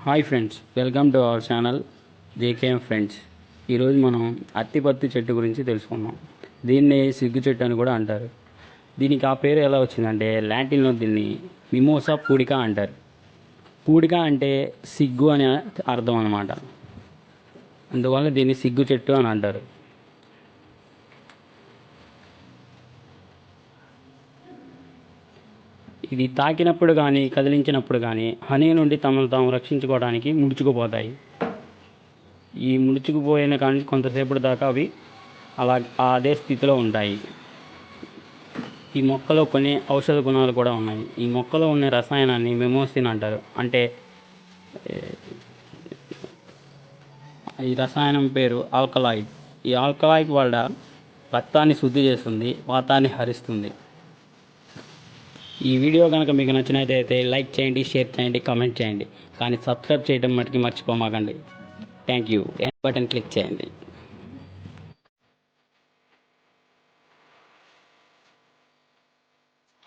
Hi friends, welcome to our channel JKM friends. ఈరోజు మనం అత్తిపత్తి చెట్టు గురించి తెలుసుకుందాం. దీన్ని సిగ్గు చెట్టు అని కూడా అంటారు. దీనికి ఆ పేరు ఎలా వచ్చిందంటే లాటిన్లో దీన్ని మిమోసా పూడికా అంటారు. పూడిక అంటే సిగ్గు అని అర్థం అన్నమాట. అందువల్ల దీన్ని సిగ్గు చెట్టు అని అంటారు. ఇది తాకినప్పుడు కానీ కదిలించినప్పుడు కానీ హనీ నుండి తమను తాము రక్షించుకోవడానికి ముడుచుకుపోతాయి. ఈ ముడుచుకుపోయిన కానీ కొంతసేపటి దాకా అవి అదే స్థితిలో ఉంటాయి. ఈ మొక్కలో కొన్ని ఔషధ గుణాలు కూడా ఉన్నాయి. ఈ మొక్కలో ఉన్న రసాయనాన్ని మెమోసిన్ అంటారు. అంటే ఈ రసాయనం పేరు ఆల్కలాయిడ్. ఈ ఆల్కలాయిడ్ వల్ల రక్తాన్ని శుద్ధి చేస్తుంది, వాతాన్ని హరిస్తుంది. ఈ వీడియో కనుక మీకు నచ్చినట్లయితే లైక్ చేయండి, షేర్ చేయండి, కామెంట్ చేయండి. కానీ సబ్స్క్రైబ్ చేయడం మటుకు మర్చిపోమాకండి. Thank you. బటన్ క్లిక్ చేయండి.